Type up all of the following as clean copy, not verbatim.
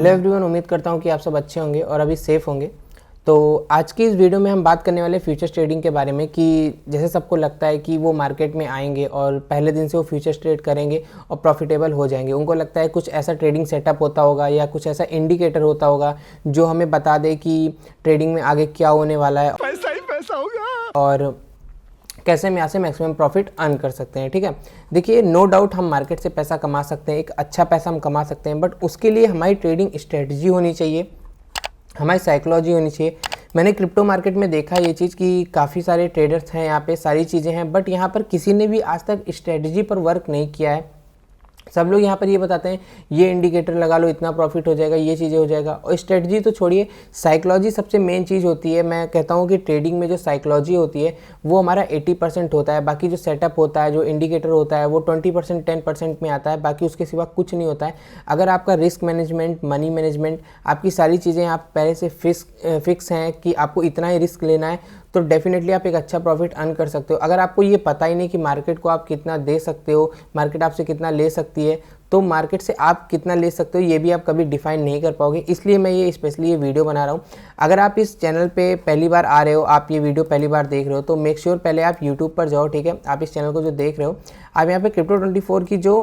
Hello everyone, उम्मीद करता हूँ कि आप सब अच्छे होंगे और अभी सेफ़ होंगे। तो आज की इस वीडियो में हम बात करने वाले फ्यूचर्स ट्रेडिंग के बारे में कि जैसे सबको लगता है कि वो मार्केट में आएंगे और पहले दिन से वो फ्यूचर्स ट्रेड करेंगे और प्रॉफिटेबल हो जाएंगे। उनको लगता है कुछ ऐसा ट्रेडिंग सेटअप होता होगा या कुछ ऐसा इंडिकेटर होता होगा जो हमें बता दे कि ट्रेडिंग में आगे क्या होने वाला है, पैसा ही पैसा होगा और कैसे हम यहाँ से मैक्सिमम प्रॉफिट अर्न कर सकते हैं। ठीक है, देखिए नो डाउट हम मार्केट से पैसा कमा सकते हैं, एक अच्छा पैसा हम कमा सकते हैं, बट उसके लिए हमारी ट्रेडिंग स्ट्रेटजी होनी चाहिए, हमारी साइकोलॉजी होनी चाहिए। मैंने क्रिप्टो मार्केट में देखा ये चीज़ कि काफ़ी सारे ट्रेडर्स हैं, यहाँ पे सारी चीज़ें हैं, बट यहाँ पर किसी ने भी आज तक स्ट्रेटजी पर वर्क नहीं किया है। सब लोग यहाँ पर ये बताते हैं ये इंडिकेटर लगा लो इतना प्रॉफिट हो जाएगा, ये चीज़ें हो जाएगा, और स्ट्रेटजी तो छोड़िए, साइकोलॉजी सबसे मेन चीज़ होती है। मैं कहता हूँ कि ट्रेडिंग में जो साइकोलॉजी होती है वो हमारा 80% होता है, बाकी जो सेटअप होता है, जो इंडिकेटर होता है वो 20% 10% में आता है, बाकी उसके सिवा कुछ नहीं होता है। अगर आपका रिस्क मैनेजमेंट, मनी मैनेजमेंट, आपकी सारी चीज़ें आप पहले से फिक्स हैं कि आपको इतना ही रिस्क लेना है, तो डेफिनेटली आप एक अच्छा प्रॉफिट अर्न कर सकते हो। अगर आपको ये पता ही नहीं कि मार्केट को आप कितना दे सकते हो, मार्केट आपसे कितना ले सकती है, तो मार्केट से आप कितना ले सकते हो ये भी आप कभी डिफाइन नहीं कर पाओगे। इसलिए मैं ये स्पेशली ये वीडियो बना रहा हूँ। अगर आप इस चैनल पे पहली बार आ रहे हो, आप ये वीडियो पहली बार देख रहे हो, तो मेक श्योर पहले आप यूट्यूब पर जाओ। ठीक है, आप इस चैनल को जो देख रहे हो, आप यहाँ पे क्रिप्टो 24 की जो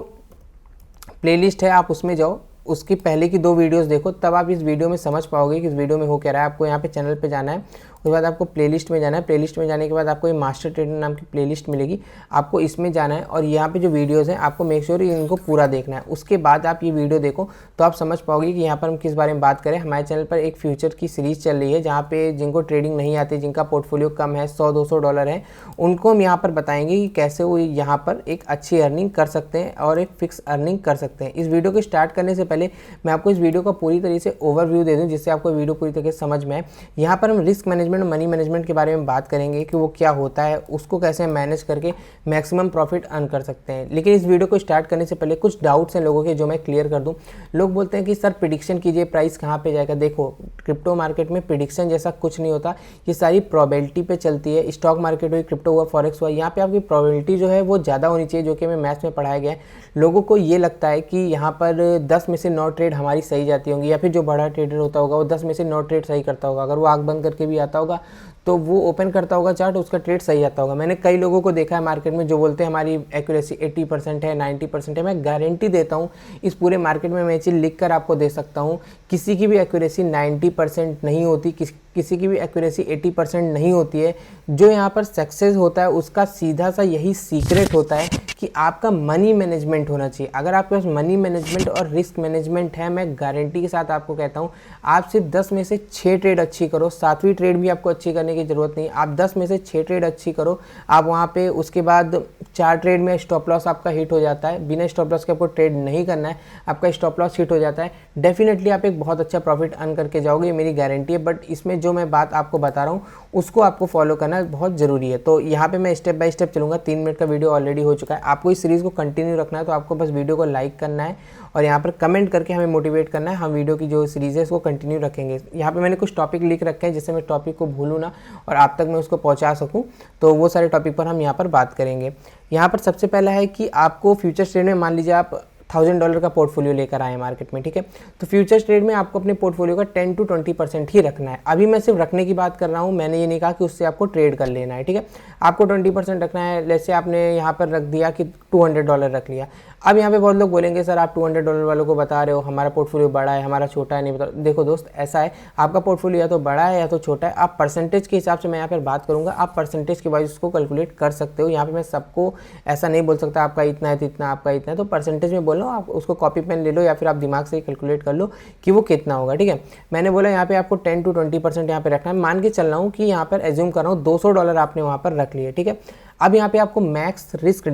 प्लेलिस्ट है आप उसमें जाओ, उसकी पहले की 2 वीडियोस देखो, तब आप इस वीडियो में समझ पाओगे कि इस वीडियो में हो क्या रहा है। आपको यहाँ पे चैनल पे जाना है, उसके बाद आपको प्लेलिस्ट में जाना है। प्लेलिस्ट में जाने के बाद आपको ये मास्टर ट्रेडर नाम की प्लेलिस्ट मिलेगी, आपको इसमें जाना है और यहाँ पे जो वीडियोज़ हैं आपको मेक श्योर इनको पूरा देखना है। उसके बाद आप ये वीडियो देखो तो आप समझ पाओगे कि यहाँ पर हम किस बारे में बात करें। हमारे चैनल पर एक फ्यूचर की सीरीज़ चल रही है जहाँ पे जिनको ट्रेडिंग नहीं आती, जिनका पोर्टफोलियो कम है, $100-200 है, उनको हम यहाँ पर बताएंगे कि कैसे वो यहाँ पर एक अच्छी अर्निंग कर सकते हैं और एक फिक्स अर्निंग कर सकते हैं। इस वीडियो को स्टार्ट करने से पहले मैं आपको इस वीडियो का पूरी तरीके से ओवरव्यू दे दूँ जिससे आपको वीडियो पूरी तरीके से समझ में आए। यहाँ पर हम रिस्क मैनेजमेंट, मनी मैनेजमेंट के बारे में बात करेंगे कि वो क्या होता है, उसको कैसे मैनेज करके मैक्सिमम प्रॉफिट अर्न कर सकते हैं। लेकिन इस वीडियो को स्टार्ट करने से पहले कुछ डाउट्स हैं लोगों के जो मैं क्लियर कर दूं। लोग बोलते हैं कि सर प्रिडिक्शन कीजिए प्राइस कहाँ पे जाएगा। देखो, क्रिप्टो मार्केट में प्रिडिक्शन जैसा कुछ नहीं होता, ये सारी प्रोबेबिलिटी पे चलती है। स्टॉक मार्केट हुई, क्रिप्टो हुआ, फॉरेक्स हुआ, यहाँ पे आपकी प्रोबेबिलिटी जो है वो ज़्यादा होनी चाहिए, जो कि हमें मैथ्स में पढ़ाया गया है। लोगों को ये लगता है कि यहाँ पर 10 में से 9 ट्रेड हमारी सही जाती होंगी, या फिर जो बड़ा ट्रेडर होता होगा वो 10 में से 9 ट्रेड सही करता होगा। अगर वो आँख बंद करके भी आता होगा तो वो ओपन करता होगा चार्ट, उसका ट्रेड सही आता होगा। मैंने कई लोगों को देखा है मार्केट में जो बोलते हैं हमारी एक्यूरेसी 80% है, 90% है। मैं गारंटी देता हूँ इस पूरे मार्केट में, मैं चीज़ लिख कर आपको दे सकता हूँ, किसी की भी एक्यूरेसी 90% नहीं होती, किसी की भी एक्यूरेसी 80% नहीं होती है। जो यहाँ पर सक्सेस होता है उसका सीधा सा यही सीक्रेट होता है कि आपका मनी मैनेजमेंट होना चाहिए। अगर आपके पास मनी मैनेजमेंट और रिस्क मैनेजमेंट है, मैं गारंटी के साथ आपको कहता हूँ, आप सिर्फ 10 में से 6 ट्रेड अच्छी करो, 7वीं ट्रेड भी आपको अच्छी करने की ज़रूरत नहीं। आप 10 में से 6 ट्रेड अच्छी करो, आप वहाँ पे उसके बाद 4 ट्रेड में स्टॉप लॉस आपका हिट हो जाता है। बिना स्टॉप लॉस के आपको ट्रेड नहीं करना है, आपका स्टॉप लॉस हिट हो जाता है, डेफिनेटली आप एक बहुत अच्छा प्रॉफिट अर्न करके जाओगे, ये मेरी गारंटी है। बट इसमें जो मैं बात आपको बता रहा हूँ उसको आपको फॉलो करना बहुत ज़रूरी है। तो यहाँ पे मैं स्टेप बाय स्टेप चलूँगा। 3 मिनट का वीडियो ऑलरेडी हो चुका है। आपको इस सीरीज़ को कंटिन्यू रखना है तो आपको बस वीडियो को लाइक करना है और यहाँ पर कमेंट करके हमें मोटिवेट करना है। हम वीडियो की जो सीरीज़ है उसको कंटिन्यू रखेंगे। यहाँ पे मैंने कुछ टॉपिक लिख रखे हैं जिससे मैं टॉपिक को भूलूँ ना और आप तक मैं उसको पहुँचा सकूँ, तो वो सारे टॉपिक पर हम यहाँ पर बात करेंगे। यहाँ पर सबसे पहला है कि आपको फ्यूचर्स ट्रेड में, मान लीजिए आप $1000 का पोर्टफोलियो लेकर आए मार्केट में, ठीक है, तो फ्यूचर्स ट्रेड में आपको अपने पोर्टफोलियो का 10 to 20% ही रखना है। अभी मैं सिर्फ रखने की बात कर रहा हूँ, मैंने ये नहीं कहा कि उससे आपको ट्रेड कर लेना है। ठीक है, आपको 20% रखना है। जैसे आपने यहाँ पर रख दिया कि $200 रख लिया। अब यहाँ पे बहुत लोग बोलेंगे सर आप $200 वालों को बता रहे हो, हमारा पोर्टफोलियो बड़ा है, हमारा छोटा है, नहीं बता। देखो दोस्त, ऐसा है, आपका पोर्टफोलियो या तो बड़ा है या तो छोटा है। आप परसेंटेज के हिसाब से मैं यहाँ पर बात करूँगा, आप परसेंटेज के वाइज उसको कैलकुलेट कर सकते हो। यहाँ पे मैं सबको ऐसा नहीं बोल सकता आपका इतना है तो इतना, आपका इतना है, तो परसेंटेज में बोल रहा हूँ। आप उसको कॉपी पेन ले लो या फिर आप दिमाग से ही कैलकुलेट कर लो कि वो कितना होगा। ठीक है, मैंने बोला यहाँ पे आपको 10 to 20% यहाँ पे रखना है। मान के चल रहा हूँ कि यहाँ पर एज्यूम कर रहा हूँ $200 आपने वहाँ पर रख लिए। ठीक है, अब यहाँ पे आपको मैक्स रिस्क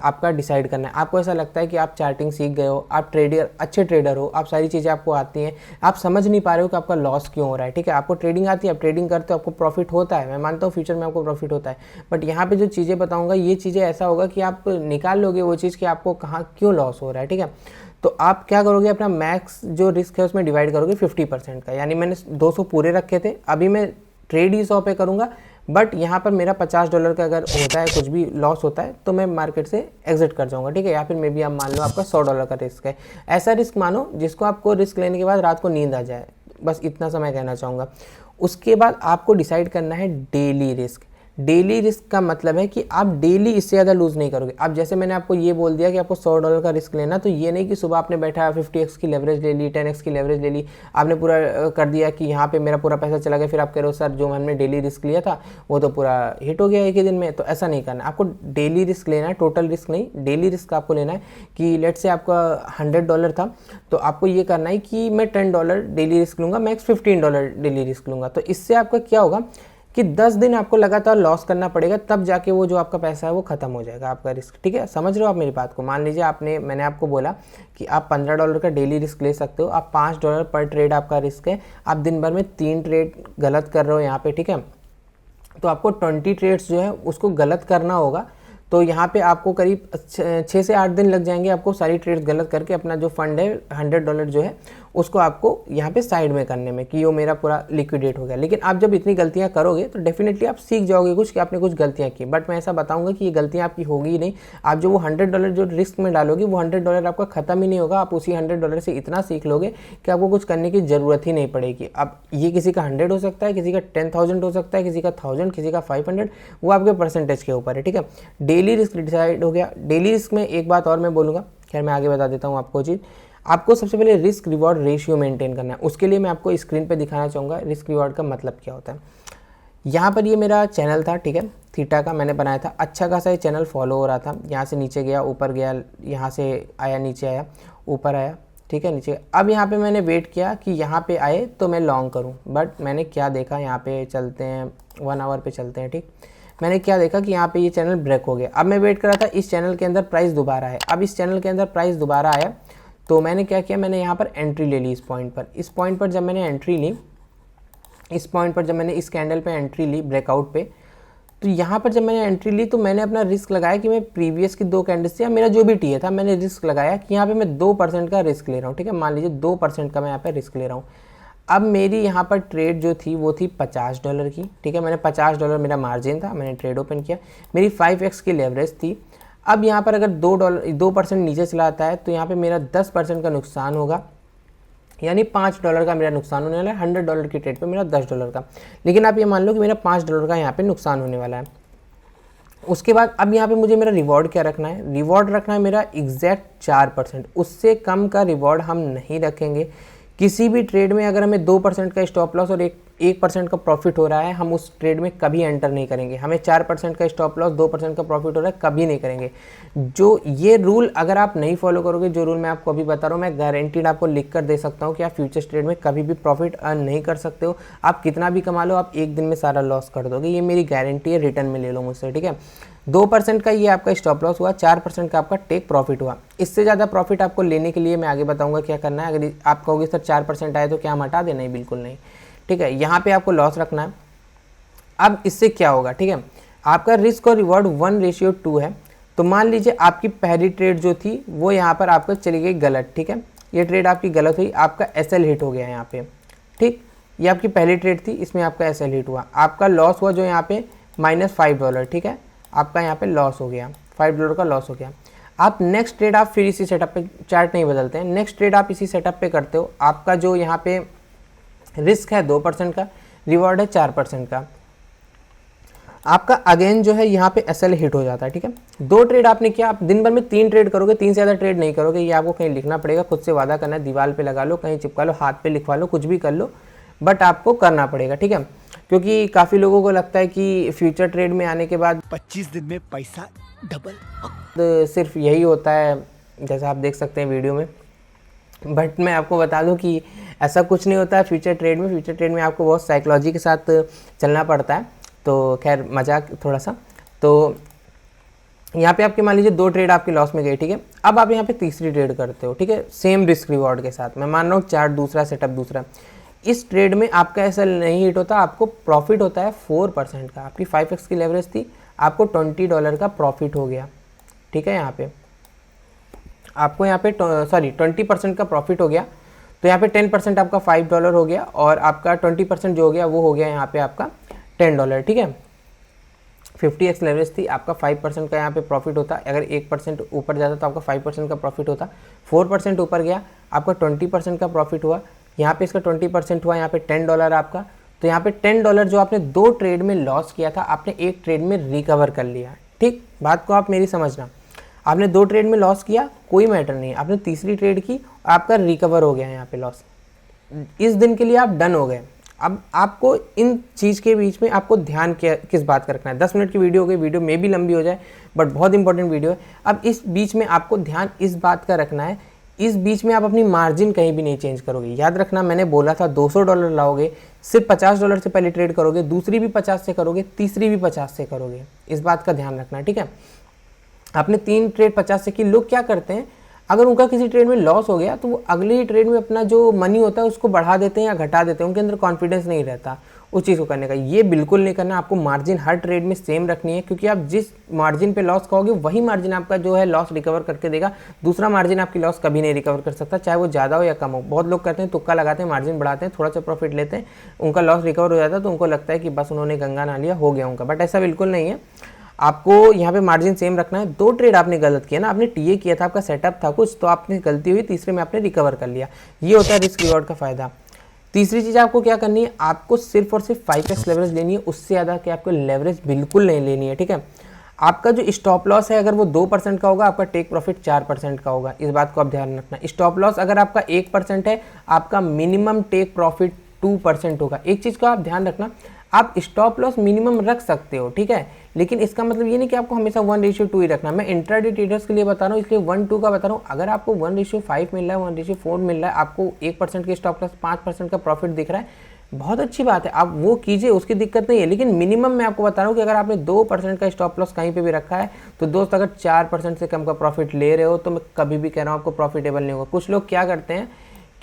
आपका डिसाइड करना है। आपको ऐसा लगता है कि आप चार्टिंग सीख गए हो, आप ट्रेडर, अच्छे ट्रेडर हो, आप सारी चीज़ें आपको आती हैं, आप समझ नहीं पा रहे हो कि आपका लॉस क्यों हो रहा है। ठीक है, आपको ट्रेडिंग आती है, आप ट्रेडिंग करते हो, आपको प्रॉफिट होता है, मैं मानता हूँ फ्यूचर में आपको प्रॉफिट होता है, बट यहाँ पे जो चीज़ें बताऊँगा ये चीज़ें ऐसा होगा कि आप निकाल लोगे वो चीज़ कि आपको कहाँ क्यों लॉस हो रहा है। ठीक है, तो आप क्या करोगे, अपना मैक्स जो रिस्क है उसमें डिवाइड करोगे 50% का। यानी मैंने 200 पूरे रखे थे, अभी मैं ट्रेड ही 100 पे करूँगा, बट यहाँ पर मेरा $50 का अगर होता है, कुछ भी लॉस होता है, तो मैं मार्केट से एग्जिट कर जाऊँगा, ठीक है। या फिर मे बी आप मान लो आपका $100 का रिस्क है, ऐसा रिस्क मानो जिसको आपको रिस्क लेने के बाद रात को नींद आ जाए, बस इतना समय कहना चाहूँगा। उसके बाद आपको डिसाइड करना है डेली रिस्क। डेली रिस्क का मतलब है कि आप डेली इससे ज़्यादा लूज़ नहीं करोगे। अब जैसे मैंने आपको ये बोल दिया कि आपको $100 का रिस्क लेना, तो ये नहीं कि सुबह आपने बैठा 50x की लेवरेज ले ली, 10x की लेवरेज ले ली, आपने पूरा कर दिया कि यहाँ पे मेरा पूरा पैसा चला गया, फिर आप कह रहे हो सर जो हमने डेली रिस्क लिया था वो तो पूरा हिट हो गया एक ही दिन में। तो ऐसा नहीं करना, आपको डेली रिस्क लेना है, टोटल रिस्क नहीं, डेली रिस्क आपको लेना है। कि लेट से आपका $100 था, तो आपको ये करना है कि मैं $10 डेली रिस्क लूँगा, मैक्स $15 डेली रिस्क लूँगा। तो इससे आपका क्या होगा कि 10 दिन आपको लगातार लॉस करना पड़ेगा, तब जाके वो जो आपका पैसा है वो खत्म हो जाएगा, आपका रिस्क, ठीक है। समझ रहे हो आप मेरी बात को। मान लीजिए मैंने आपको बोला कि आप $15 का डेली रिस्क ले सकते हो, आप $5 पर ट्रेड आपका रिस्क है, आप दिन भर में 3 ट्रेड गलत कर रहे हो यहाँ पे, ठीक है। तो आपको 20 ट्रेड्स जो है उसको गलत करना होगा। तो यहाँ पे आपको करीब 6 से 8 दिन लग जाएंगे आपको सारी ट्रेड्स गलत करके अपना जो फंड है $100 जो है उसको आपको यहाँ पे साइड में करने में, कि वो मेरा पूरा लिक्विडेट हो गया। लेकिन आप जब इतनी गलतियाँ करोगे तो डेफिनेटली आप सीख जाओगे कुछ कि आपने कुछ गलतियाँ की। बट मैं ऐसा बताऊँगा कि ये गलतियाँ आपकी होगी ही नहीं। आप जो वो $100 जो रिस्क में डालोगे वो $100 आपका ख़त्म ही नहीं होगा। आप उसी $100 से इतना सीख लोगे कि आपको कुछ करने की ज़रूरत ही नहीं पड़ेगी। अब ये किसी का 100 हो सकता है, किसी का 10,000 हो सकता है, किसी का 1000, किसी का 500, वो आपके परसेंटेज के ऊपर है, ठीक है। डेली रिस्क डिसाइड हो गया। डेली रिस्क में एक बात और मैं बोलूँगा, खैर मैं आगे बता देता हूँ आपको चीज़। आपको सबसे पहले रिस्क रिवॉर्ड रेशियो मेंटेन करना है। उसके लिए मैं आपको स्क्रीन पे दिखाना चाहूँगा रिस्क रिवॉर्ड का मतलब क्या होता है। यहाँ पर ये मेरा चैनल था, ठीक है, थीटा का मैंने बनाया था। अच्छा खासा ये चैनल फॉलो हो रहा था, यहाँ से नीचे गया, ऊपर गया, यहाँ से आया, नीचे आया, ऊपर आया, ठीक है, नीचे। अब यहाँ पे मैंने वेट किया कि यहाँ पे आए तो मैं लॉन्ग करूँ, बट मैंने क्या देखा, यहाँ पे चलते हैं 1 आवर पे चलते हैं, ठीक। मैंने क्या देखा कि यहाँ पे ये चैनल ब्रेक हो गया। अब मैं वेट कर रहा था, इस चैनल के अंदर प्राइस दोबारा है। अब इस चैनल के अंदर प्राइस दोबारा आया, तो मैंने क्या किया, मैंने यहाँ पर एंट्री ले ली इस पॉइंट पर। इस पॉइंट पर जब मैंने एंट्री ली, इस पॉइंट पर जब मैंने इस कैंडल पे एंट्री ली ब्रेकआउट पे, तो यहाँ पर जब मैंने एंट्री ली तो मैंने अपना रिस्क लगाया कि मैं प्रीवियस की 2 कैंडल्स से, या मेरा जो भी टी था, मैंने रिस्क लगाया कि यहाँ पे मैं 2% का रिस्क ले रहा हूँ, ठीक है। मान लीजिए 2% का मैं यहाँ पे रिस्क ले रहा हूँ। अब मेरी यहाँ पर ट्रेड जो थी वो थी $50 की, ठीक है। मैंने $50 मेरा मार्जिन था, मैंने ट्रेड ओपन किया, मेरी 5x की लेवरेज थी। अब यहाँ पर अगर 2% नीचे चला आता है तो यहाँ पे मेरा 10% का नुकसान होगा, यानी $5 का मेरा नुकसान होने वाला है। $100 की ट्रेड पे मेरा $10 का, लेकिन आप ये मान लो कि मेरा $5 का यहाँ पे नुकसान होने वाला है। उसके बाद अब यहाँ पे मुझे मेरा रिवॉर्ड क्या रखना है, रिवॉर्ड रखना है मेरा एग्जैक्ट 4%, उससे कम का रिवॉर्ड हम नहीं रखेंगे। किसी भी ट्रेड में अगर हमें 2% का स्टॉप लॉस और 1% का प्रॉफिट हो रहा है, हम उस ट्रेड में कभी एंटर नहीं करेंगे। हमें 4% का स्टॉप लॉस, 2% का प्रॉफिट हो रहा है, कभी नहीं करेंगे। जो ये रूल अगर आप नहीं फॉलो करोगे, जो रूल मैं आपको अभी बता रहा हूँ, मैं गारंटीड आपको लिख कर दे सकता हूँ कि आप फ्यूचर्स ट्रेड में कभी भी प्रॉफिट अर्न नहीं कर सकते हो। आप कितना भी कमा लो, आप एक दिन में सारा लॉस कर दोगे, ये मेरी गारंटी है, रिटर्न में ले लो मुझसे, ठीक है। 2% का ये आपका स्टॉप लॉस हुआ, 4% का आपका टेक प्रॉफिट हुआ। इससे ज़्यादा प्रॉफिट आपको लेने के लिए मैं आगे बताऊंगा क्या करना है। अगर आप कहोगे सर 4% आए तो क्या हम हटा दें, नहीं, बिल्कुल नहीं, ठीक है। यहाँ पे आपको लॉस रखना है। अब इससे क्या होगा, ठीक है, आपका रिस्क और रिवॉर्ड 1:2 है। तो मान लीजिए आपकी पहली ट्रेड जो थी वो यहाँ पर आपको चली गई गलत, ठीक है, ये ट्रेड आपकी गलत हुई, आपका SL हिट हो गया यहाँ पे, ठीक। ये आपकी पहली ट्रेड थी, इसमें आपका SL हिट हुआ, आपका लॉस हुआ जो यहाँ पे -$5, ठीक है, आपका यहाँ पे लॉस हो गया, $5 का लॉस हो गया। आप नेक्स्ट ट्रेड आप फिर इसी सेटअप पे, चार्ट नहीं बदलते हैं, नेक्स्ट ट्रेड आप इसी सेटअप पे करते हो। आपका जो यहाँ पे रिस्क है 2% का, रिवॉर्ड है 4% का। आपका अगेन जो है यहाँ पे SL हिट हो जाता है, ठीक है। 2 ट्रेड आपने किया, आप दिन भर में 3 ट्रेड करोगे, 3 से ज़्यादा ट्रेड नहीं करोगे। ये आपको कहीं लिखना पड़ेगा, खुद से वादा करना है, दीवार पे लगा लो, कहीं चिपका लो, हाथ पे लिखवा लो, कुछ भी कर लो, बट आपको करना पड़ेगा, ठीक है। क्योंकि काफ़ी लोगों को लगता है कि फ्यूचर ट्रेड में आने के बाद 25 दिन में पैसा डबल, सिर्फ यही होता है, जैसा आप देख सकते हैं वीडियो में। बट मैं आपको बता दूं कि ऐसा कुछ नहीं होता है फ्यूचर ट्रेड में। फ्यूचर ट्रेड में आपको बहुत साइकोलॉजी के साथ चलना पड़ता है। तो खैर मजाक थोड़ा सा। तो यहाँ पे आपके मान लीजिए 2 ट्रेड आपके लॉस में गए, ठीक है। अब आप यहाँ पे तीसरी ट्रेड करते हो, ठीक है, सेम रिस्क रिवॉर्ड के साथ। मैं मान रहा हूँ चार्ट दूसरा, सेटअप दूसरा। इस ट्रेड में आपका SL नहीं हिट होता, आपको प्रॉफिट होता है 4% का। आपकी 5x की लेवरेज थी, आपको $20 का प्रॉफिट हो गया, ठीक है। यहाँ पे आपको यहाँ पे 20% का प्रॉफिट हो गया। तो यहाँ पे 10% आपका $5 हो गया, और आपका 20% जो हो गया वो हो गया यहाँ पे आपका $10, ठीक है। 50x लेवरेज थी, आपका 5% का यहाँ पे प्रॉफिट होता। अगर 1% ऊपर जाता तो आपका 5% का प्रॉफिट होता। 4% ऊपर गया आपका 20% का प्रॉफिट हुआ। यहाँ पे इसका 20% हुआ, यहाँ पे $10 आपका। तो यहाँ पे $10 जो आपने 2 ट्रेड में लॉस किया था, आपने एक ट्रेड में रिकवर कर लिया। ठीक, बात को आप मेरी समझना। आपने 2 ट्रेड में लॉस किया, कोई मैटर नहीं, आपने तीसरी ट्रेड की, आपका रिकवर हो गया यहाँ पे लॉस। इस दिन के लिए आप डन हो गए। अब आपको इन चीज़ के बीच में आपको ध्यान किस बात का रखना है। 10 मिनट की वीडियो हो गई, वीडियो में भी लंबी हो जाए बट बहुत इंपॉर्टेंट वीडियो है। अब इस बीच में आपको ध्यान इस बात का रखना है, इस बीच में आप अपनी मार्जिन कहीं भी नहीं चेंज करोगे। याद रखना, मैंने बोला था $200 लाओगे, सिर्फ $50 से पहले ट्रेड करोगे, दूसरी भी 50 से करोगे, तीसरी भी 50 से करोगे। इस बात का ध्यान रखना, ठीक है। आपने 3 ट्रेड 50 से की। लोग क्या करते हैं, अगर उनका किसी ट्रेड में लॉस हो गया तो वो अगले ही ट्रेड में अपना जो मनी होता है उसको बढ़ा देते हैं या घटा देते हैं। उनके अंदर कॉन्फिडेंस नहीं रहता उस चीज़ को करने का। ये बिल्कुल नहीं करना। आपको मार्जिन हर ट्रेड में सेम रखनी है, क्योंकि आप जिस मार्जिन पे लॉस खाओगे वही मार्जिन आपका जो है लॉस रिकवर करके देगा। दूसरा मार्जिन आपकी लॉस कभी नहीं रिकवर कर सकता, चाहे वो ज़्यादा हो या कम हो। बहुत लोग करते हैं, तुक्का लगाते हैं, मार्जिन बढ़ाते हैं, थोड़ा सा प्रॉफिट लेते हैं, उनका लॉस रिकवर हो जाता है तो उनको लगता है कि बस उन्होंने गंगा नहा लिया, हो गया उनका। बट ऐसा बिल्कुल नहीं है। आपको यहाँ पे मार्जिन सेम रखना है। 2 ट्रेड आपने गलत किया ना, आपने टीए किया था, आपका सेटअप था कुछ, तो आपने गलती हुई, तीसरे में आपने रिकवर कर लिया। ये होता है रिस्क रिवॉर्ड का फायदा। तीसरी चीज़ आपको क्या करनी है, आपको सिर्फ और सिर्फ 5x लेवरेज लेनी है, उससे ज़्यादा कि आपको लेवरेज बिल्कुल नहीं लेनी है, ठीक है। आपका जो स्टॉप लॉस है अगर वो 2% का होगा, आपका टेक प्रॉफिट 4% का होगा। इस बात को आप ध्यान रखना। स्टॉप लॉस अगर आपका 1% है, आपका मिनिमम टेक प्रॉफिट 2% होगा। एक चीज़ का आप ध्यान रखना, आप स्टॉप लॉस मिनिमम रख सकते हो, ठीक है, लेकिन इसका मतलब ये नहीं कि आपको हमेशा 1:2 ही रखना। मैं इंट्राडे ट्रेडर्स के लिए बता रहा हूँ, इसलिए 1:2 का बता रहा हूँ। अगर आपको 1:5 मिल रहा है, 1:4 मिल रहा है, आपको 1% के स्टॉप लॉस 5% का प्रॉफिट दिख रहा है, बहुत अच्छी बात है, आप वो कीजिए, उसकी दिक्कत नहीं है। लेकिन मिनिमम मैं आपको बता रहा हूँ कि अगर आपने 2% का स्टॉप लॉस कहीं पे भी रखा है तो दोस्त अगर 4% से कम का प्रॉफिट ले रहे हो तो मैं कभी भी कह रहा हूँ आपको प्रॉफिटेबल नहीं होगा। कुछ लोग क्या करते हैं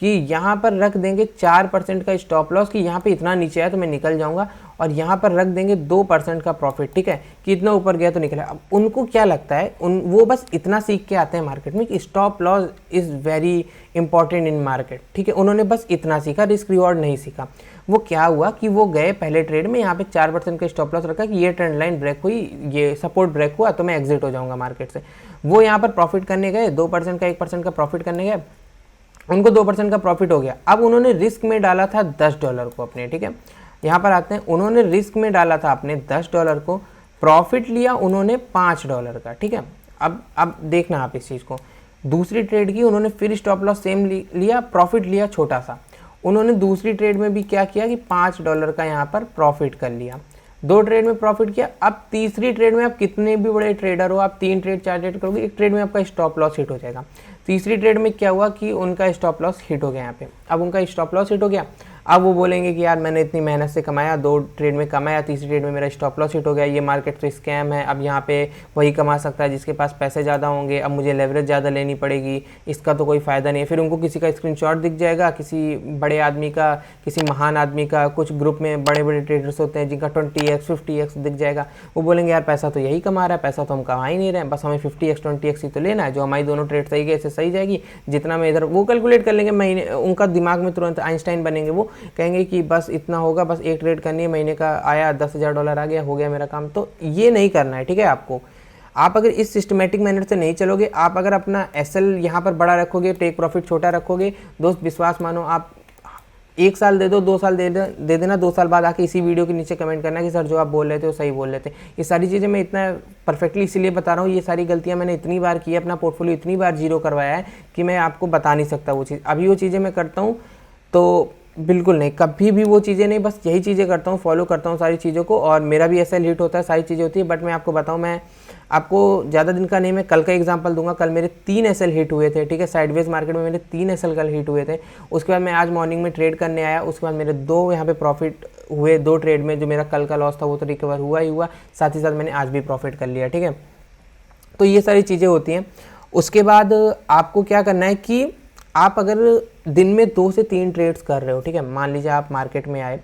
कि यहाँ पर रख देंगे 4% का स्टॉप लॉस कि यहाँ पे इतना नीचे आया तो मैं निकल जाऊँगा, और यहाँ पर रख देंगे 2% का प्रॉफिट, ठीक है, कि इतना ऊपर गया तो निकला। अब उनको क्या लगता है, वो बस इतना सीख के आते हैं मार्केट में कि stop loss is very important in market, ठीक है। उन्होंने बस इतना सीखा, रिस्क रिवॉर्ड नहीं सीखा। वो क्या हुआ कि वो गए पहले ट्रेड में, यहाँ पे 4% का स्टॉप लॉस रखा कि ये ट्रेंड लाइन ब्रेक हुई, ये सपोर्ट ब्रेक हुआ तो मैं एग्जिट हो जाऊँगा मार्केट से। वो यहाँ पर प्रॉफिट करने गए, 2% का 1% का प्रॉफिट करने गए, उनको 2% का प्रॉफिट हो गया। अब उन्होंने रिस्क में डाला था $10 को अपने, ठीक है। यहाँ पर आते हैं, उन्होंने रिस्क में डाला था अपने $10 को, प्रॉफिट लिया उन्होंने $5 का, ठीक है। अब देखना आप इस चीज़ को, दूसरी ट्रेड की उन्होंने फिर स्टॉप लॉस सेम लिया, प्रॉफिट लिया छोटा सा। उन्होंने दूसरी ट्रेड में भी क्या किया कि $5 का यहाँ पर प्रॉफिट कर लिया। 2 ट्रेड में प्रॉफिट किया। अब तीसरी ट्रेड में आप कितने भी बड़े ट्रेडर हो, आप 3 ट्रेड 4 ट्रेड करोगे, एक ट्रेड में आपका स्टॉप लॉस हिट हो जाएगा। तीसरी ट्रेड में क्या हुआ कि उनका स्टॉप लॉस हिट हो गया यहाँ पे। अब उनका स्टॉप लॉस हिट हो गया, अब वो बोलेंगे कि यार मैंने इतनी मेहनत से कमाया, 2 ट्रेड में कमाया, तीसरी ट्रेड में मेरा स्टॉप लॉस हिट हो गया, ये मार्केट तो स्कैम है। अब यहाँ पे वही कमा सकता है जिसके पास पैसे ज़्यादा होंगे, अब मुझे लेवरेज ज़्यादा लेनी पड़ेगी, इसका तो कोई फ़ायदा नहीं है। फिर उनको किसी का स्क्रीनशॉट दिख जाएगा, किसी बड़े आदमी का, किसी महान आदमी का, कुछ ग्रुप में बड़े बड़े ट्रेडर्स होते हैं जिनका 20x 50x दिख जाएगा। वो बोलेंगे यार पैसा तो यही कमा रहा है, पैसा तो हम कमा ही नहीं रहे हैं, बस हमें 50x 20x ही तो लेना है, जो हमारी दोनों ट्रेड सही गए इससे सही जाएगी, जितना मैं इधर वो कैलकुलेट कर लेंगे महीने। उनका दिमाग में तुरंत आइंस्टाइन बनेंगे, वो कहेंगे कि बस इतना होगा, बस एक ट्रेड करनी है, महीने का आया $10,000 आ गया, हो गया मेरा काम। तो ये नहीं करना है, ठीक है। आपको, आप अगर इस सिस्टमेटिक मैनर से नहीं चलोगे, आप अगर अपना एसएल यहाँ पर बड़ा रखोगे, टेक प्रॉफिट छोटा रखोगे, दोस्त विश्वास मानो, आप 1 साल दे दो, 2 साल दे देना, 2 साल बाद आके इसी वीडियो के नीचे कमेंट करना कि सर जो आप बोल रहे थे वो सही बोल रहे थे। ये सारी चीज़ें मैं इतना परफेक्टली इसीलिए बता रहा हूँ, ये सारी गलतियाँ मैंने इतनी बार की है, अपना पोर्टफोलियो इतनी बार जीरो करवाया है कि मैं आपको बता नहीं सकता वो चीज़। अभी वो चीज़ें मैं करता हूँ तो बिल्कुल नहीं, कभी भी वो चीज़ें नहीं, बस यही चीज़ें करता हूँ, फॉलो करता हूँ सारी चीज़ों को, और मेरा भी एसएल हिट होता है, सारी चीज़ें होती है। बट मैं आपको बताऊँ, मैं आपको ज़्यादा दिन का नहीं, मैं कल का एग्जांपल दूंगा। कल मेरे 3 एसएल हिट हुए थे, ठीक है, साइडवेज मार्केट में मेरे 3 एसएल कल हिट हुए थे। उसके बाद मैं आज मॉर्निंग में ट्रेड करने आया, उसके बाद मेरे 2 यहाँ पे प्रॉफिट हुए, 2 ट्रेड में। जो मेरा कल का लॉस था वो तो रिकवर हुआ ही हुआ, साथ ही साथ मैंने आज भी प्रॉफिट कर लिया, ठीक है। तो ये सारी चीज़ें होती हैं। उसके बाद आपको क्या करना है कि आप अगर दिन में 2 से 3 ट्रेड्स कर रहे हो, ठीक है, मान लीजिए आप मार्केट में आए,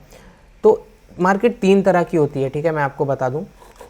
तो मार्केट 3 तरह की होती है, ठीक है। मैं आपको बता दूं,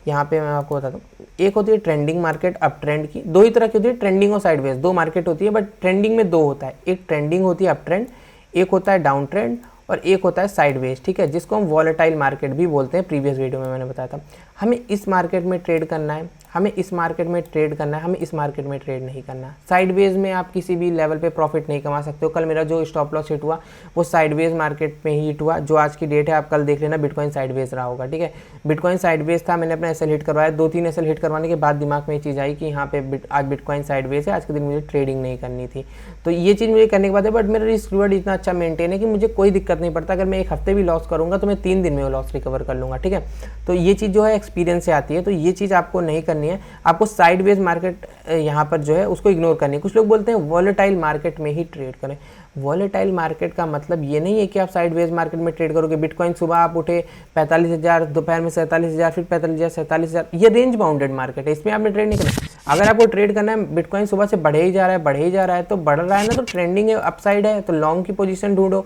यहाँ पे मैं आपको बता दूं, एक होती है ट्रेंडिंग मार्केट, अप ट्रेंड की। 2 ही तरह की होती है, ट्रेंडिंग और साइडवेज, 2 मार्केट होती है। बट ट्रेंडिंग में 2 होता है, एक ट्रेंडिंग होती है अप ट्रेंड, एक होता है डाउन ट्रेंड, और एक होता है साइडवेज, ठीक है, जिसको हम वॉलेटाइल मार्केट भी बोलते हैं। प्रीवियस वीडियो में मैंने बताया था। हमें इस मार्केट में ट्रेड करना है, हमें इस मार्केट में ट्रेड करना है, हमें इस मार्केट में ट्रेड नहीं करना। साइडवेज में आप किसी भी लेवल पे प्रॉफिट नहीं कमा सकते हो। कल मेरा जो स्टॉप लॉस हिट हुआ वो साइडवेज मार्केट में ही हिट हुआ। जो आज की डेट है आप कल देख लेना, बिटकॉइन साइडवेज रहा होगा, ठीक है। बिटकॉइन साइडवेज था, मैंने अपना एसएल हिट करवाया, 2-3 एसएल हिट करवाने के बाद दिमाग में ये चीज़ आई कि यहाँ पे आज बिटकॉइन साइडवेज है, आज के दिन मुझे ट्रेडिंग नहीं करनी थी। तो ये चीज़ मुझे करने के बाद है, बट मेरा रिस्क रिवॉर्ड इतना अच्छा मेंटेन है कि मुझे कोई दिक्कत नहीं पड़ता। अगर मैं 1 हफ्ते भी लॉस करूँगा तो मैं 3 दिन में वो लॉस रिकवर कर लूँगा, ठीक है। तो ये चीज़ जो है एक्सपीरियंस से आती है, तो ये चीज़ आपको नहीं करनी है। आपको साइडवेज मार्केट यहाँ पर जो है उसको इग्नोर करनी है। कुछ लोग बोलते हैं वॉलेटाइल मार्केट में ही ट्रेड करें। वॉलेटाइल मार्केट का मतलब ये नहीं है कि आप साइडवेज मार्केट में ट्रेड करोगे। बिटकॉइन सुबह आप उठे 45,000, दोपहर में 47,000, फिर 45,000, 47,000, ये रेंज बाउंडेड मार्केट है, इसमें आपने ट्रेड नहीं करना। अगर आपको ट्रेड करना है, बिटकॉइन सुबह से बढ़े ही जा रहा है, बढ़े ही जा रहा है, तो बढ़ रहा है ना, तो ट्रेंडिंग है, अपसाइड है, तो लॉन्ग की पोजीशन ढूंढो।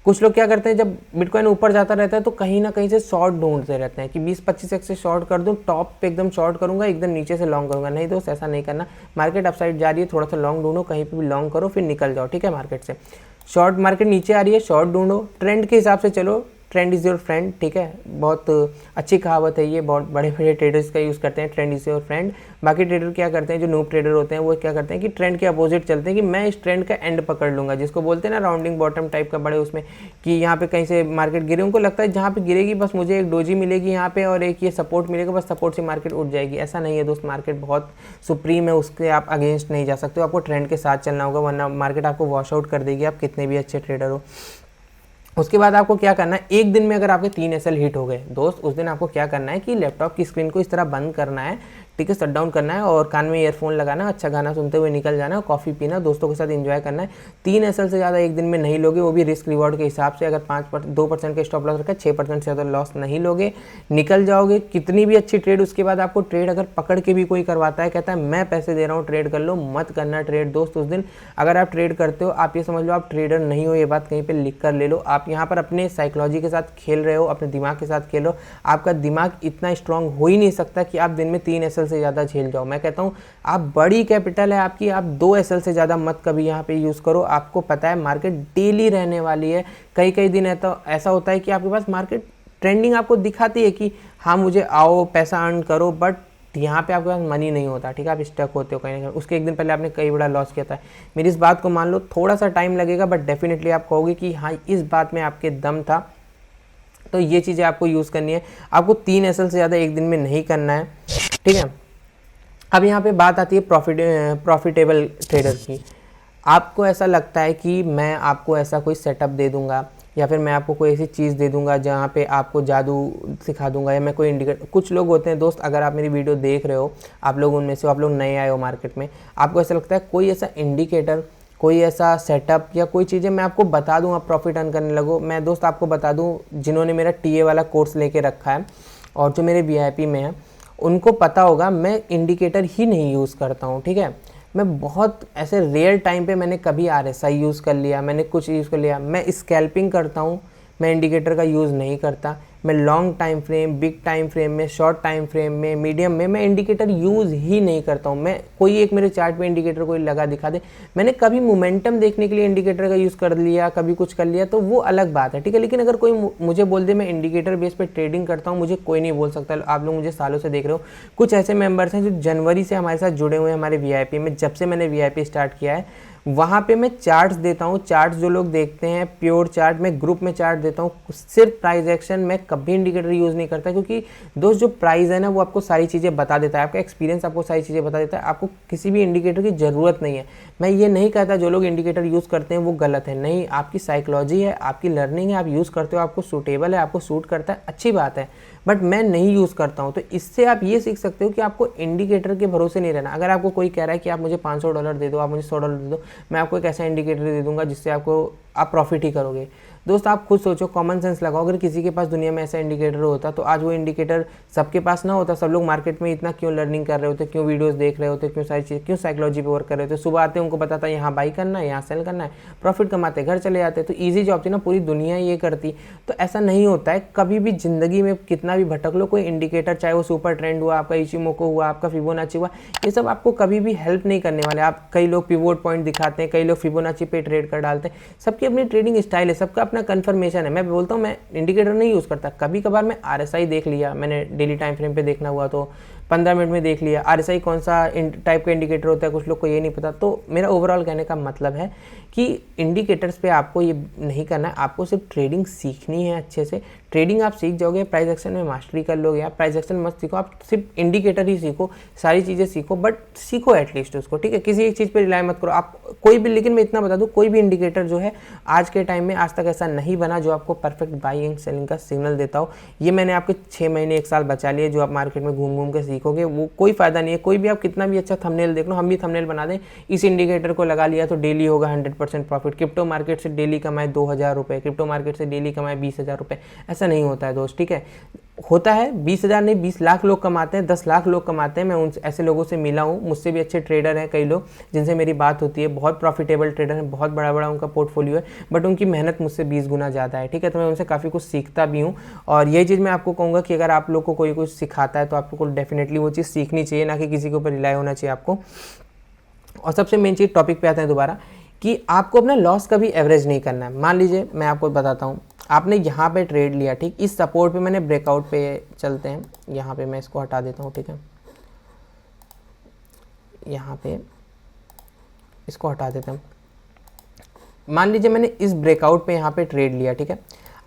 कुछ लोग क्या करते हैं, जब बिटकॉइन ऊपर जाता रहता है तो कहीं ना कहीं से शॉर्ट ढूंढते रहते हैं कि 20-25 एक्स से शॉर्ट कर दूं, टॉप पे एकदम शॉर्ट करूंगा, एकदम नीचे से लॉन्ग करूंगा। नहीं दोस्त, ऐसा नहीं करना। मार्केट अपसाइड जा रही है, थोड़ा सा लॉन्ग ढूंढो, कहीं पे भी लॉन्ग करो, फिर निकल जाओ, ठीक है, मार्केट से। शॉर्ट मार्केट नीचे आ रही है, शॉर्ट ढूंढो, ट्रेंड के हिसाब से चलो, ट्रेंड इज़ योर फ्रेंड, ठीक है। बहुत अच्छी कहावत है ये, बहुत बड़े बड़े ट्रेडर्स का यूज़ करते हैं, ट्रेंड इज़ योर फ्रेंड। बाकी ट्रेडर क्या करते हैं, जो नूब ट्रेडर होते हैं, वो क्या करते हैं कि ट्रेंड के अपोजिट चलते हैं कि मैं इस ट्रेंड का एंड पकड़ लूँगा, जिसको बोलते हैं ना राउंडिंग बॉटम टाइप का, बड़े उसमें कि यहाँ पे कहीं से मार्केट गिरे, उनको लगता है जहाँ पे गिरेगी बस मुझे एक डोजी मिलेगी यहाँ पे और एक ये सपोर्ट मिलेगा, बस सपोर्ट से मार्केट उठ जाएगी। ऐसा नहीं है दोस्त, मार्केट बहुत सुप्रीम है, उसके आप अगेंस्ट नहीं जा सकते हो, आपको ट्रेंड के साथ चलना होगा, वरना मार्केट आपको वॉश आउट कर देगी, आप कितने भी अच्छे ट्रेडर हो। उसके बाद आपको क्या करना है, एक दिन में अगर आपके 3 एसएल हिट हो गए दोस्त, उस दिन आपको क्या करना है कि लैपटॉप की स्क्रीन को इस तरह बंद करना है, ठीक है, शट डाउन करना है, और कान में ईयरफोन लगाना, अच्छा गाना सुनते हुए निकल जाना, कॉफ़ी पीना, दोस्तों के साथ एंजॉय करना है। 3 एसएल से ज़्यादा एक दिन में नहीं लोगे, वो भी रिस्क रिवॉर्ड के हिसाब से। अगर 2% का स्टॉप लॉस रखा है, 6% से ज़्यादा लॉस नहीं लोगे, निकल जाओगे। कितनी भी अच्छी ट्रेड, उसके बाद आपको ट्रेड अगर पकड़ के भी कोई करवाता है, कहता है मैं पैसे दे रहा हूँ ट्रेड कर लो, मत करना ट्रेड दोस्त उस दिन। अगर आप ट्रेड करते हो, आप ये समझ लो आप ट्रेडर नहीं हो, ये बात कहीं पर लिख कर ले लो। आप यहाँ पर अपने साइकोलॉजी के साथ खेल रहे हो, अपने दिमाग के साथ खेल रहे हो। आपका दिमाग इतना स्ट्रांग हो ही नहीं सकता कि आप दिन में 3 एसएल से ज़्यादा झेल जाओ। मैं कहता हूँ आप बड़ी कैपिटल है आपकी, आप 2 एसएल से ज़्यादा मत कभी यहाँ पे यूज़ करो। आपको पता है मार्केट डेली रहने वाली है, कई कई दिन ऐसा होता है कि आपके पास मार्केट ट्रेंडिंग आपको दिखाती है कि हाँ मुझे आओ पैसा अर्न करो, बट यहाँ पे आपके पास मनी नहीं होता, ठीक है, आप स्टक होते हो कहीं ना कहीं। उसके एक दिन पहले आपने कई बड़ा लॉस किया था। मेरी इस बात को मान लो, थोड़ा सा टाइम लगेगा, बट डेफिनेटली आप कहोगे कि हाँ इस बात में आपके दम था। तो ये चीज़ें आपको यूज़ करनी है। आपको 3 एसएल से ज़्यादा एक दिन में नहीं करना है, ठीक है। अब यहाँ पे बात आती है प्रॉफिटेबल ट्रेडर की। आपको ऐसा लगता है कि मैं आपको ऐसा कोई सेटअप दे दूंगा, या फिर मैं आपको कोई ऐसी चीज़ दे दूंगा जहाँ पे आपको जादू सिखा दूंगा, या मैं कोई इंडिकेटर। कुछ लोग होते हैं दोस्त, अगर आप मेरी वीडियो देख रहे हो, आप लोग उनमें से, आप लोग नए आए हो मार्केट में, आपको ऐसा लगता है कोई ऐसा इंडिकेटर, कोई ऐसा सेटअप या कोई चीज़ें मैं आपको बता दूँ, आप प्रॉफिट अर्न करने लगो। मैं दोस्त आपको बता दूँ, जिन्होंने मेरा टीए वाला कोर्स लेके रखा है और जो मेरे वीआईपी में है, उनको पता होगा मैं इंडिकेटर ही नहीं यूज़ करता हूँ, ठीक है। मैं बहुत ऐसे रेयर टाइम पे मैंने कभी आरएसआई यूज़ कर लिया, मैंने कुछ यूज़ कर लिया। मैं स्कैल्पिंग करता हूँ, मैं इंडिकेटर का यूज़ नहीं करता। मैं long time frame, big time frame में, शॉर्ट टाइम फ्रेम में, मीडियम में मैं इंडिकेटर यूज़ ही नहीं करता हूँ। मैं कोई एक मेरे चार्ट पे इंडिकेटर कोई लगा दिखा दे, मैंने कभी मोमेंटम देखने के लिए इंडिकेटर का यूज़ कर लिया, कभी कुछ कर लिया, तो वो अलग बात है, ठीक है। लेकिन अगर कोई मुझे बोल दे मैं इंडिकेटर बेस पे ट्रेडिंग करता हूँ, मुझे कोई नहीं बोल सकता। आप लोग मुझे सालों से देख रहे हो, कुछ ऐसे मेंबर्स हैं जो जनवरी से हमारे साथ जुड़े हुए हैं हमारे वीआईपी में। जब से मैंने वीआईपी स्टार्ट किया है, वहाँ पे मैं चार्ट्स देता हूँ। चार्ट्स जो लोग देखते हैं प्योर चार्ट, मैं ग्रुप में चार्ट देता हूँ, सिर्फ प्राइस एक्शन। मैं कभी इंडिकेटर यूज़ नहीं करता, क्योंकि दोस्त जो प्राइस है ना, वो आपको सारी चीज़ें बता देता है, आपका एक्सपीरियंस आपको सारी चीज़ें बता देता है। आपको किसी भी इंडिकेटर की ज़रूरत नहीं है। मैं ये नहीं कहता जो लोग इंडिकेटर यूज़ करते हैं वो गलत है, नहीं, आपकी साइकोलॉजी है, आपकी लर्निंग है, आप यूज़ करते हो, आपको सूटेबल है, आपको सूट करता है, अच्छी बात है, बट मैं नहीं यूज़ करता हूँ। तो इससे आप ये सीख सकते हो कि आपको इंडिकेटर के भरोसे नहीं रहना। अगर आपको कोई कह रहा है कि आप मुझे $500 दे दो, आप मुझे $100 दे दो, मैं आपको एक ऐसा इंडिकेटर दे दूंगा जिससे आप प्रॉफिट ही करोगे। दोस्त आप खुद सोचो, कॉमन सेंस लगाओ। अगर किसी के पास दुनिया में ऐसा इंडिकेटर होता तो आज वो इंडिकेटर सबके पास ना होता। सब लोग मार्केट में इतना क्यों लर्निंग कर रहे होते, क्यों वीडियोस देख रहे होते, क्यों सारी चीज़, क्यों साइकोलॉजी पे वर्क कर रहे होते। सुबह आते उनको पता था यहाँ बाई करना है, यहाँ सेल करना है, प्रॉफिट कमाते घर चले जाते। तो ईजी जॉब थी ना, पूरी दुनिया ये करती। तो ऐसा नहीं होता है। कभी भी जिंदगी में कितना भी भटक लो, कोई इंडिकेटर, चाहे वो सुपर ट्रेंड हुआ, आपका इचिमोको हुआ, आपका फिबोनाची हुआ, ये सब आपको कभी भी हेल्प नहीं करने वाले। आप कई लोग पिवोट पॉइंट दिखाते हैं, कई लोग फिबोनाची पे ट्रेड कर डालते हैं, सबकी अपनी ट्रेडिंग स्टाइल है, सबका अपना कन्फर्मेशन है। मैं बोलता हूँ मैं इंडिकेटर नहीं यूज़ करता, कभी कभार मैं RSI देख लिया, मैंने डेली टाइम फ्रेम पे देखना हुआ तो 15 मिनट में देख लिया। RSI कौन सा टाइप का इंडिकेटर होता है कुछ लोग को ये नहीं पता। तो मेरा ओवरऑल कहने का मतलब है कि इंडिकेटर्स पे आपको ये नहीं करना है, आपको सिर्फ ट्रेडिंग सीखनी है अच्छे से। ट्रेडिंग आप सीख जाओगे, प्राइस एक्शन में मास्टरी कर लोगे। आप प्राइस एक्शन मत सीखो, आप सिर्फ इंडिकेटर ही सीखो, सारी चीज़ें सीखो, बट सीखो एटलीस्ट उसको, ठीक है। किसी एक चीज़ पे रिलाई मत करो आप कोई भी। लेकिन मैं इतना बता दूं, कोई भी इंडिकेटर जो है आज के टाइम में आज तक ऐसा नहीं बना जो आपको परफेक्ट बाइंग सेलिंग का सिग्नल देता हो। ये मैंने आपके 6 महीने 1 साल बचा लिए, जो आप मार्केट में घूम घूम के सीखोगे वो कोई फायदा नहीं है। कोई भी आप कितना भी अच्छा थंबनेल देख लो, हम भी थंबनेल बना दें, इस इंडिकेटर को लगा लिया तो डेली होगा 100% प्रॉफिट। क्रिप्टो मार्केट से डेली कमाए 2000 रुपये, क्रिप्टो मार्केट से डेली कमाए 20,000 रुपये, ऐसा नहीं होता है दोस्त, ठीक है। होता है 20,000 नहीं 20 लाख लोग कमाते हैं, 10 लाख लोग कमाते हैं। मैं उन ऐसे लोगों से मिला हूँ, मुझसे भी अच्छे ट्रेडर हैं कई लोग जिनसे मेरी बात होती है, बहुत प्रॉफिटेबल ट्रेडर हैं, बहुत बड़ा बड़ा उनका पोर्टफोलियो है, बट उनकी मेहनत मुझसे 20 गुना ज़्यादा है, ठीक है। तो मैं उनसे काफ़ी कुछ सीखता भी हूँ। और यही चीज़ मैं आपको कहूँगा कि अगर आप लोग को कोई कुछ सिखाता है तो आपको डेफिनेटली वो चीज़ सीखनी चाहिए, ना कि किसी के ऊपर रिलाई होना चाहिए आपको। और सबसे मेन चीज़, टॉपिक पे आते हैं दोबारा, कि आपको अपना लॉस कभी एवरेज नहीं करना है। मान लीजिए मैं आपको बताता हूँ, आपने यहाँ पे ट्रेड लिया, ठीक, इस सपोर्ट पे मैंने ब्रेकआउट पे चलते हैं, यहाँ पे मैं इसको हटा देता हूँ, ठीक है, यहाँ पे इसको हटा देता हूँ। मान लीजिए मैंने इस ब्रेकआउट पे यहाँ पे ट्रेड लिया, ठीक है।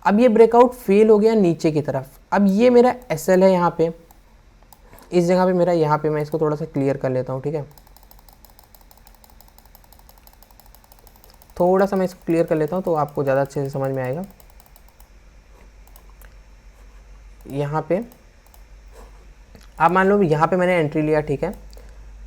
अब ये ब्रेकआउट फेल हो गया नीचे की तरफ, अब ये मेरा SL है यहाँ पे, इस जगह पे मेरा, यहाँ पे मैं इसको थोड़ा सा क्लियर कर लेता हूँ, ठीक है, थोड़ा सा मैं इसको क्लियर कर लेता हूँ तो आपको ज़्यादा अच्छे से समझ में आएगा। यहाँ पे आप मान लो यहाँ पे मैंने एंट्री लिया, ठीक है,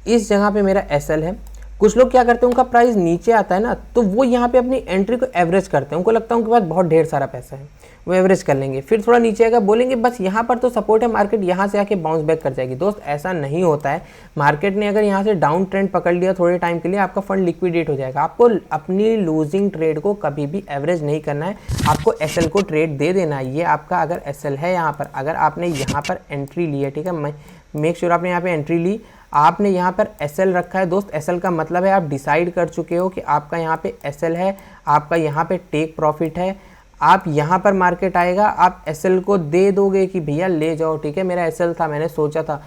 इस जगह पे मेरा SL है। कुछ लोग क्या करते हैं, उनका प्राइस नीचे आता है ना, तो वो यहाँ पे अपनी एंट्री को एवरेज करते हैं। उनको लगता है उनके पास बहुत ढेर सारा पैसा है, वो एवरेज कर लेंगे, फिर थोड़ा नीचे आएगा, बोलेंगे बस यहाँ पर तो सपोर्ट है, मार्केट यहाँ से आके बाउंस बैक कर जाएगी। दोस्त ऐसा नहीं होता है। मार्केट ने अगर यहाँ से डाउन ट्रेंड पकड़ लिया थोड़े टाइम के लिए, आपका फंड लिक्विडेट हो जाएगा। आपको अपनी लूजिंग ट्रेड को कभी भी एवरेज नहीं करना है, आपको SL को ट्रेड दे देना है। ये आपका अगर SL है यहाँ पर, अगर आपने यहाँ पर एंट्री ली है, ठीक है, मेक श्योर आपने यहाँ पे एंट्री ली, आपने यहाँ पर SL रखा है। दोस्त SL का मतलब है आप डिसाइड कर चुके हो कि आपका यहाँ पे SL है, आपका यहाँ पे टेक प्रॉफिट है। आप यहाँ पर मार्केट आएगा, आप SL को दे दोगे कि भैया ले जाओ, ठीक है, मेरा SL था, मैंने सोचा था।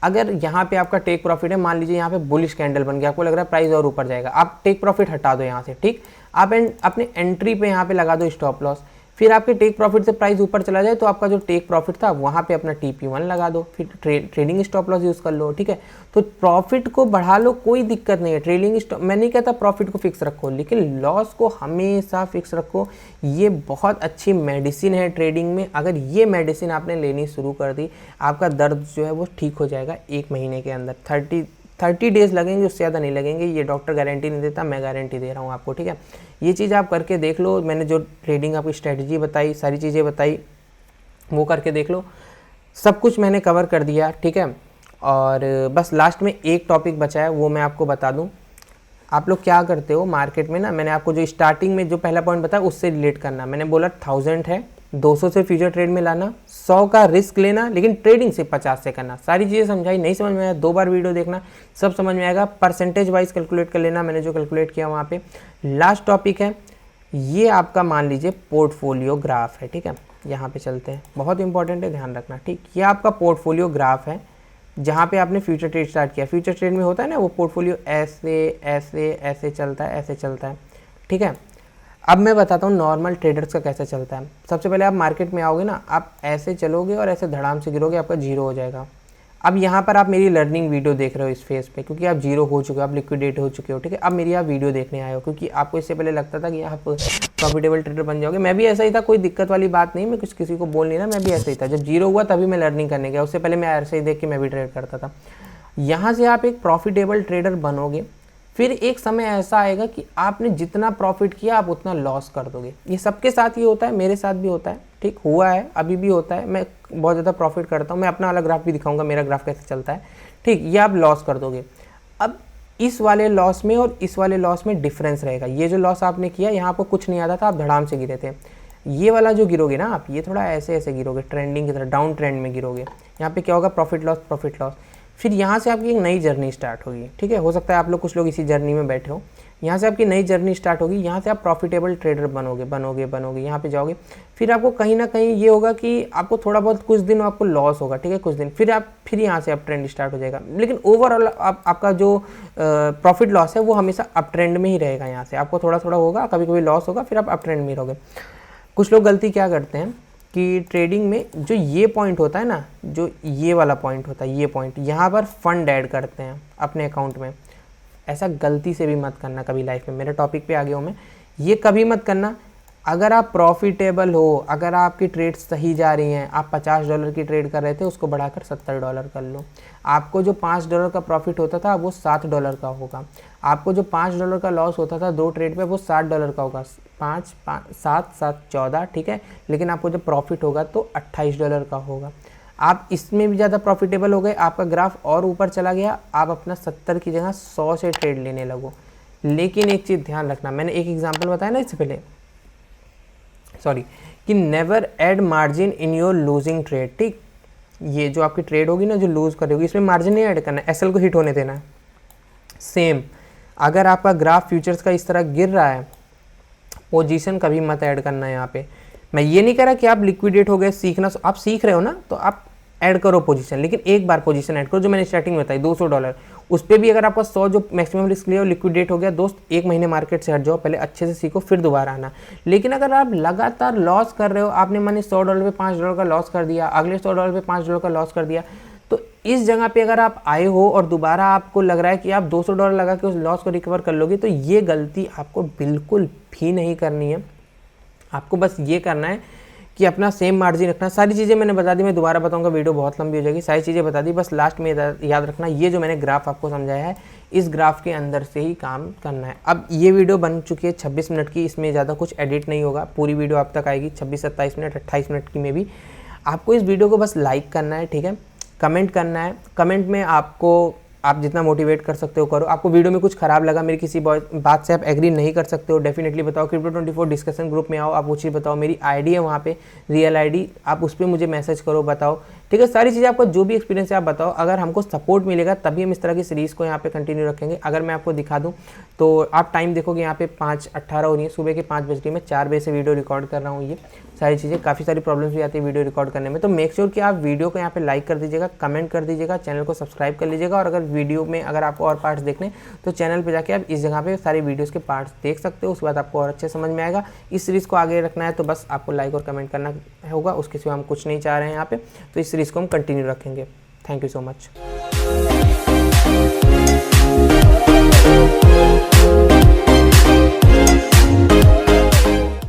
अगर यहाँ पे आपका टेक प्रॉफिट है, मान लीजिए यहाँ पे बुलिश कैंडल बन गया, आपको लग रहा है प्राइस और ऊपर जाएगा, आप टेक प्रॉफिट हटा दो यहाँ से, ठीक। आप अपने एंट्री पे यहाँ पे लगा दो स्टॉप लॉस, फिर आपके टेक प्रॉफिट से प्राइस ऊपर चला जाए तो आपका जो टेक प्रॉफिट था वहाँ पे अपना TP1 लगा दो, फिर ट्रेडिंग स्टॉप लॉस यूज़ कर लो, ठीक है। तो प्रॉफिट को बढ़ा लो, कोई दिक्कत नहीं है। ट्रेडिंग स्टॉप, मैं नहीं कहता प्रॉफिट को फिक्स रखो, लेकिन लॉस को हमेशा फिक्स रखो। ये बहुत अच्छी मेडिसिन है ट्रेडिंग में। अगर ये मेडिसिन आपने लेनी शुरू कर दी, आपका दर्द जो है वो ठीक हो जाएगा 1 महीने के अंदर। 30 डेज़ लगेंगे, उससे ज़्यादा नहीं लगेंगे। ये डॉक्टर गारंटी नहीं देता, मैं गारंटी दे रहा हूँ आपको, ठीक है। ये चीज़ आप करके देख लो। मैंने जो ट्रेडिंग आपकी स्ट्रेटजी बताई, सारी चीज़ें बताई, वो करके देख लो। सब कुछ मैंने कवर कर दिया, ठीक है। और बस लास्ट में एक टॉपिक बचा है, वो मैं आपको बता दूँ। आप लोग क्या करते हो मार्केट में ना, मैंने आपको जो स्टार्टिंग में जो पहला पॉइंट बताया उससे रिलेट करना। मैंने बोला 1000 है, 200 से फ्यूचर ट्रेड में लाना, 100 का रिस्क लेना, लेकिन ट्रेडिंग से 50 से करना। सारी चीज़ें समझाई, नहीं समझ में आया 2 बार वीडियो देखना, सब समझ में आएगा। परसेंटेज वाइज कैलकुलेट कर लेना, मैंने जो कैलकुलेट किया वहाँ पे। लास्ट टॉपिक है ये आपका, मान लीजिए पोर्टफोलियो ग्राफ है, ठीक है। यहाँ पे चलते हैं, बहुत इंपॉर्टेंट है, ध्यान रखना, ठीक। ये आपका पोर्टफोलियो ग्राफ है, जहाँ पे आपने फ्यूचर ट्रेड स्टार्ट किया। फ्यूचर ट्रेड में होता है ना, वो पोर्टफोलियो ऐसे ऐसे ऐसे चलता है, ऐसे चलता है, ठीक है। अब मैं बताता हूँ नॉर्मल ट्रेडर्स का कैसे चलता है। सबसे पहले आप मार्केट में आओगे ना, आप ऐसे चलोगे और ऐसे धड़ाम से गिरोगे, आपका 0 हो जाएगा। अब यहाँ पर आप मेरी लर्निंग वीडियो देख रहे हो इस फेस पे, क्योंकि आप 0 हो चुके हो, आप लिक्विडेट हो चुके हो, ठीक है। अब मेरी आप वीडियो देखने आए हो, क्योंकि आपको इससे पहले लगता था कि आप प्रॉफिटेबल ट्रेडर बन जाओगे। मैं भी ऐसा ही था, कोई दिक्कत वाली बात नहीं, मैं कुछ किसी को बोल नहीं रहा, मैं भी ऐसा ही था। जब 0 हुआ तभी मैं लर्निंग करने गया, उससे पहले मैं ऐसे ही देख के मैं भी ट्रेड करता था। यहाँ से आप एक प्रॉफिटेबल ट्रेडर बनोगे, फिर एक समय ऐसा आएगा कि आपने जितना प्रॉफिट किया आप उतना लॉस कर दोगे। ये सबके साथ ही होता है, मेरे साथ भी होता है, ठीक, हुआ है, अभी भी होता है। मैं बहुत ज़्यादा प्रॉफिट करता हूँ, मैं अपना अलग ग्राफ भी दिखाऊंगा, मेरा ग्राफ कैसे चलता है, ठीक। ये आप लॉस कर दोगे। अब इस वाले लॉस में और इस वाले लॉस में डिफरेंस रहेगा। ये जो लॉस आपने किया, यहाँ आपको कुछ नहीं आता था, आप धड़ाम से गिरे थे। ये वाला जो गिरोगे ना आप, ये थोड़ा ऐसे ऐसे गिरोगे, ट्रेंडिंग की तरह डाउन ट्रेंड में गिरोगे। यहाँ पे क्या होगा, प्रॉफिट लॉस प्रॉफिट लॉस। फिर यहाँ से आपकी एक नई जर्नी स्टार्ट होगी, ठीक है। हो सकता है आप लोग कुछ लोग इसी जर्नी में बैठे हो। यहाँ से आपकी नई जर्नी स्टार्ट होगी, यहाँ से आप प्रॉफिटेबल ट्रेडर बनोगे, यहाँ पे जाओगे। फिर आपको कहीं ना कहीं ये होगा कि आपको थोड़ा बहुत कुछ दिन आपको लॉस होगा, ठीक है, कुछ दिन, फिर यहाँ से अप ट्रेंड स्टार्ट हो जाएगा। लेकिन ओवरऑल आपका जो प्रॉफिट लॉस है वो हमेशा अप ट्रेंड में ही रहेगा। यहाँ से आपको थोड़ा थोड़ा होगा, कभी कभी लॉस होगा, फिर आप अप ट्रेंड में रहोगे। कुछ लोग गलती क्या करते हैं कि ट्रेडिंग में जो ये पॉइंट होता है ना, जो ये वाला पॉइंट होता है, ये पॉइंट, यहाँ पर फंड ऐड करते हैं अपने अकाउंट में। ऐसा गलती से भी मत करना कभी लाइफ में। मेरे टॉपिक पे आ गया हूँ मैं, ये कभी मत करना। अगर आप प्रॉफिटेबल हो, अगर आपकी ट्रेड सही जा रही हैं, आप $50 की ट्रेड कर रहे थे, उसको बढ़ाकर $70 कर लो। आपको जो $5 का प्रॉफिट होता था वो $7 का होगा। आपको जो $5 का लॉस होता था 2 ट्रेड पे वो $60 का होगा। 5 7 7 14, ठीक है। लेकिन आपको जब प्रॉफिट होगा तो $28 का होगा। आप इसमें भी ज़्यादा प्रॉफिटेबल हो गए, आपका ग्राफ और ऊपर चला गया, आप अपना 70 की जगह 100 से ट्रेड लेने लगो। लेकिन एक चीज़ ध्यान रखना, मैंने एक एग्जांपल बताया ना इससे पहले, कि never add margin in your losing trade, ठीक। ये जो आपकी ट्रेड होगी ना, जो लूज करेगी, इसमें मार्जिन नहीं ऐड करना, एसएल को हिट होने देना है। सेम अगर आपका ग्राफ फ्यूचर्स का इस तरह गिर रहा है, पोजीशन कभी मत ऐड करना है यहाँ पे। मैं ये नहीं कह रहा कि आप लिक्विडेट हो गए, सीखना, आप सीख रहे हो ना, तो आप ऐड करो पोजीशन, लेकिन एक बार पोजीशन ऐड करो। जो मैंने स्टार्टिंग में बताई $200, उस पर भी अगर आपका 100 जो मैक्सिमम रिस्क लिया लिक्विडेट हो गया, दोस्त 1 महीने मार्केट से हट जाओ, पहले अच्छे से सीखो, फिर दोबारा आना। लेकिन अगर आप लगातार लॉस कर रहे हो, आपने माने $100 पे $5 का लॉस कर दिया, अगले $100 पे $5 का लॉस कर दिया, तो इस जगह पे अगर आप आए हो और दोबारा आपको लग रहा है कि आप $200 लगा के उस लॉस को रिकवर कर लोगे, तो ये गलती आपको बिल्कुल भी नहीं करनी है। आपको बस ये करना है कि अपना सेम मार्जिन रखना। सारी चीज़ें मैंने बता दी, मैं दोबारा बताऊंगा, वीडियो बहुत लंबी हो जाएगी। सारी चीज़ें बता दी, बस लास्ट में याद रखना, ये जो मैंने ग्राफ आपको समझाया है, इस ग्राफ के अंदर से ही काम करना है। अब ये वीडियो बन चुकी है 26 मिनट की, इसमें ज़्यादा कुछ एडिट नहीं होगा, पूरी वीडियो आप तक आएगी 26 27 मिनट 28 मिनट की में भी। आपको इस वीडियो को बस लाइक करना है, ठीक है, कमेंट करना है। कमेंट में आप जितना मोटिवेट कर सकते हो करो। आपको वीडियो में कुछ खराब लगा, मेरी किसी बात से आप एग्री नहीं कर सकते हो, डेफिनेटली बताओ। Crypto24 डिस्कशन ग्रुप में आओ, आप वो चीज़ बताओ। मेरी आईडी है वहाँ पे, रियल आईडी, आप उस पर मुझे मैसेज करो, बताओ, ठीक है। सारी चीज़ें आपका जो भी एक्सपीरियंस है आप बताओ। अगर हमको सपोर्ट मिलेगा तभी हम इस तरह की सीरीज़ को यहाँ पे कंटिन्यू रखेंगे। अगर मैं आपको दिखा दूँ तो आप टाइम देखोगे, यहाँ पे 5:18 हो रही है, सुबह के 5 बज रही है, मैं 4 बजे से वीडियो रिकॉर्ड कर रहा हूँ। ये सारी चीज़ें, काफ़ी सारी प्रॉब्लम्स भी आती है वीडियो रिकॉर्ड करने में। तो मेक श्योर कि आप वीडियो को यहाँ पे लाइक कर दीजिएगा, कमेंट कर दीजिएगा, चैनल को सब्सक्राइब कर लीजिएगा। और अगर वीडियो में अगर आपको और पार्ट्स देखने, तो चैनल पे जाके आप इस जगह पे सारी वीडियोस के पार्ट्स देख सकते हो, उसके बाद आपको और अच्छे समझ में आएगा। इस सीरीज़ को आगे रखना है तो बस आपको लाइक और कमेंट करना होगा, उसके सिवा हम कुछ नहीं चाह रहे हैं यहाँ पे। तो इस सीरीज़ को हम कंटिन्यू रखेंगे। Thank you so much.